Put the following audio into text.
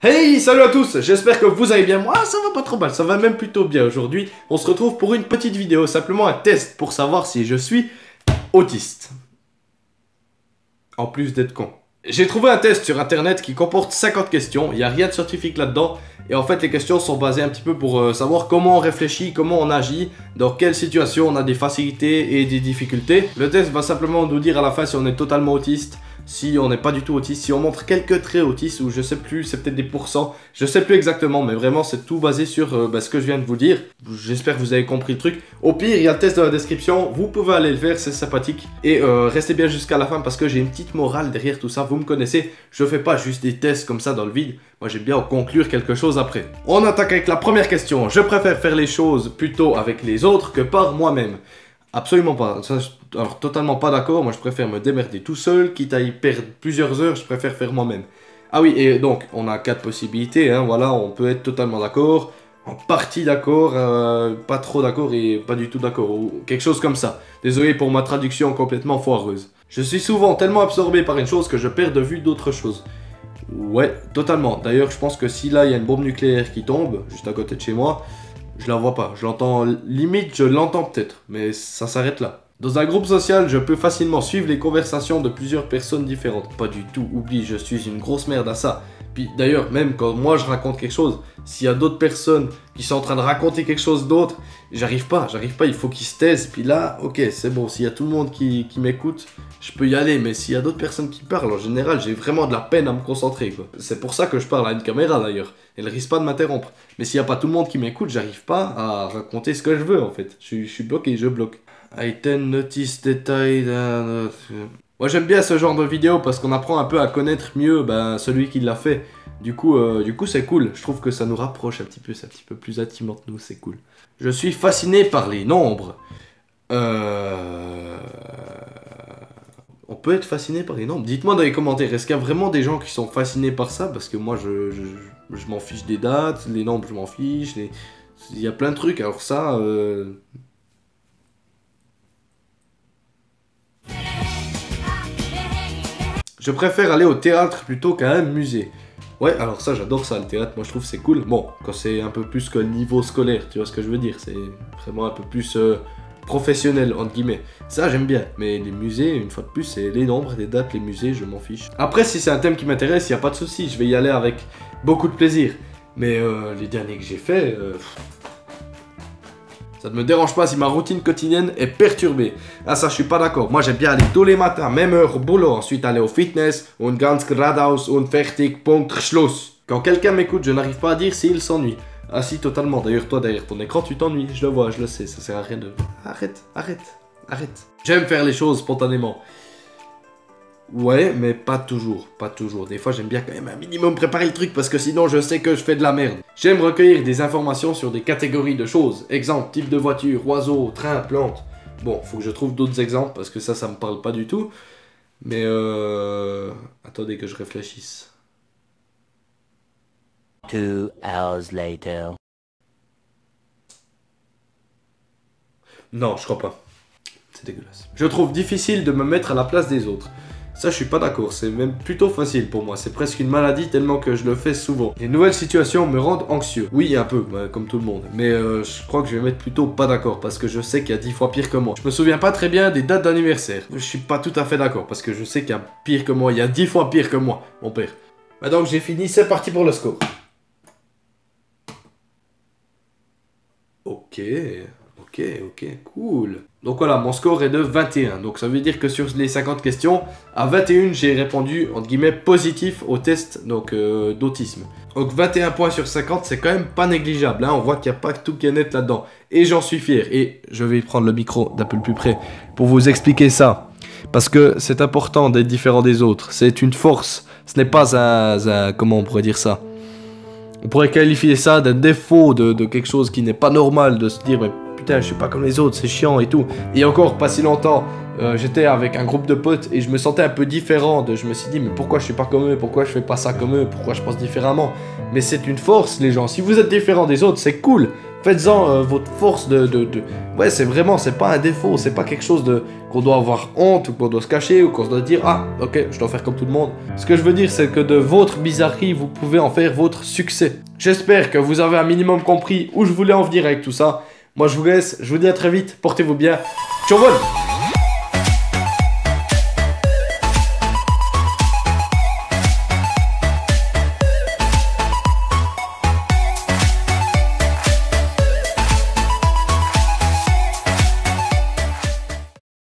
Hey, salut à tous, j'espère que vous allez bien. Moi, ça va pas trop mal, ça va même plutôt bien aujourd'hui. On se retrouve pour une petite vidéo, simplement un test pour savoir si je suis autiste. En plus d'être con. J'ai trouvé un test sur internet qui comporte 50 questions, il n'y a rien de scientifique là-dedans. Et en fait, les questions sont basées un petit peu pour savoir comment on réfléchit, comment on agit, dans quelle situation on a des facilités et des difficultés. Le test va simplement nous dire à la fin si on est totalement autiste, si on n'est pas du tout autiste, si on montre quelques traits autistes ou je sais plus, c'est peut-être des pourcents, je sais plus exactement, mais vraiment c'est tout basé sur ce que je viens de vous dire. J'espère que vous avez compris le truc. Au pire, il y a le test dans la description, vous pouvez aller le faire, c'est sympathique. Et restez bien jusqu'à la fin parce que j'ai une petite morale derrière tout ça, vous me connaissez, je fais pas juste des tests comme ça dans le vide, moi j'aime bien en conclure quelque chose après. On attaque avec la première question, je préfère faire les choses plutôt avec les autres que par moi-même. Absolument pas, ça, alors totalement pas d'accord, moi je préfère me démerder tout seul, quitte à y perdre plusieurs heures, je préfère faire moi-même. Ah oui, et donc, on a 4 possibilités, hein, voilà, on peut être totalement d'accord, en partie d'accord, pas trop d'accord et pas du tout d'accord, ou quelque chose comme ça. Désolé pour ma traduction complètement foireuse. Je suis souvent tellement absorbé par une chose que je perds de vue d'autres choses. Ouais, totalement. D'ailleurs, je pense que si là, il y a une bombe nucléaire qui tombe, juste à côté de chez moi, je la vois pas, je l'entends, limite je l'entends peut-être, mais ça s'arrête là. Dans un groupe social, je peux facilement suivre les conversations de plusieurs personnes différentes. Pas du tout, oublie, je suis une grosse merde à ça. Puis d'ailleurs, même quand moi je raconte quelque chose, s'il y a d'autres personnes qui sont en train de raconter quelque chose d'autre, j'arrive pas, il faut qu'ils se taisent. Puis là, ok, c'est bon, s'il y a tout le monde qui m'écoute, je peux y aller. Mais s'il y a d'autres personnes qui parlent, en général, j'ai vraiment de la peine à me concentrer, quoi. C'est pour ça que je parle à une caméra d'ailleurs. Elle risque pas de m'interrompre. Mais s'il y a pas tout le monde qui m'écoute, j'arrive pas à raconter ce que je veux en fait. Je suis bloqué, je bloque. I tend notice detail. Moi j'aime bien ce genre de vidéo parce qu'on apprend un peu à connaître mieux celui qui l'a fait. Du coup c'est cool. Je trouve que ça nous rapproche un petit peu, c'est un petit peu plus intime entre nous, c'est cool. Je suis fasciné par les nombres. On peut être fasciné par les nombres. Dites-moi dans les commentaires, est-ce qu'il y a vraiment des gens qui sont fascinés par ça? Parce que moi je m'en fiche des dates, les nombres je m'en fiche, il y a plein de trucs. Alors ça... Je préfère aller au théâtre plutôt qu'à un musée. Ouais, alors ça, j'adore ça, le théâtre, moi je trouve c'est cool. Bon, quand c'est un peu plus que le niveau scolaire, tu vois ce que je veux dire, c'est vraiment un peu plus professionnel, entre guillemets. Ça, j'aime bien, mais les musées, une fois de plus, c'est les nombres, les dates, les musées, je m'en fiche. Après, si c'est un thème qui m'intéresse, il n'y a pas de souci, je vais y aller avec beaucoup de plaisir. Mais les derniers que j'ai faits... Ça ne me dérange pas si ma routine quotidienne est perturbée. Ah ça je suis pas d'accord. Moi j'aime bien aller tous les matins, même heure au boulot, ensuite aller au fitness, und ganz geradeaus und fertig, Punkt, Schluss. Quand quelqu'un m'écoute, je n'arrive pas à dire s'il s'ennuie. Ah si, totalement. D'ailleurs toi derrière ton écran tu t'ennuies, je le vois, je le sais, ça sert à rien de... Arrête. J'aime faire les choses spontanément. Ouais, mais pas toujours, pas toujours. Des fois, j'aime bien quand même un minimum préparer le truc parce que sinon, je sais que je fais de la merde. J'aime recueillir des informations sur des catégories de choses. Exemple, type de voiture, oiseau, train, plante. Bon, faut que je trouve d'autres exemples parce que ça me parle pas du tout. Mais attendez que je réfléchisse. 2 hours later. Non, je crois pas. C'est dégueulasse. Je trouve difficile de me mettre à la place des autres. Ça, je suis pas d'accord, c'est même plutôt facile pour moi. C'est presque une maladie tellement que je le fais souvent. Les nouvelles situations me rendent anxieux. Oui, un peu, comme tout le monde. Mais je crois que je vais mettre plutôt pas d'accord parce que je sais qu'il y a 10 fois pire que moi. Je me souviens pas très bien des dates d'anniversaire. Je suis pas tout à fait d'accord parce que je sais qu'il y a pire que moi. Il y a 10 fois pire que moi, mon père. Maintenant que j'ai fini, c'est parti pour le score. Ok, cool. Donc voilà, mon score est de 21. Donc ça veut dire que sur les 50 questions, à 21, j'ai répondu, entre guillemets, positif au test d'autisme. Donc 21 points sur 50, c'est quand même pas négligeable. Hein. On voit qu'il n'y a pas tout qui est net là-dedans. Et j'en suis fier. Et je vais prendre le micro d'un peu plus près pour vous expliquer ça. Parce que c'est important d'être différent des autres. C'est une force. Ce n'est pas un... Comment on pourrait dire ça? On pourrait qualifier ça d'un défaut, de quelque chose qui n'est pas normal, de se dire mais putain je suis pas comme les autres, c'est chiant et tout. Et encore pas si longtemps, j'étais avec un groupe de potes et je me sentais un peu différent. Je me suis dit mais pourquoi je suis pas comme eux, pourquoi je fais pas ça comme eux, pourquoi je pense différemment. Mais c'est une force les gens, si vous êtes différent des autres c'est cool. Faites-en votre force Ouais, c'est vraiment, c'est pas un défaut, c'est pas quelque chose qu'on doit avoir honte ou qu'on doit se cacher ou qu'on doit dire ah, ok, je dois faire comme tout le monde. Ce que je veux dire, c'est que de votre bizarrerie, vous pouvez en faire votre succès. J'espère que vous avez un minimum compris où je voulais en venir avec tout ça. Moi, je vous laisse, je vous dis à très vite, portez-vous bien. Ciao, bon.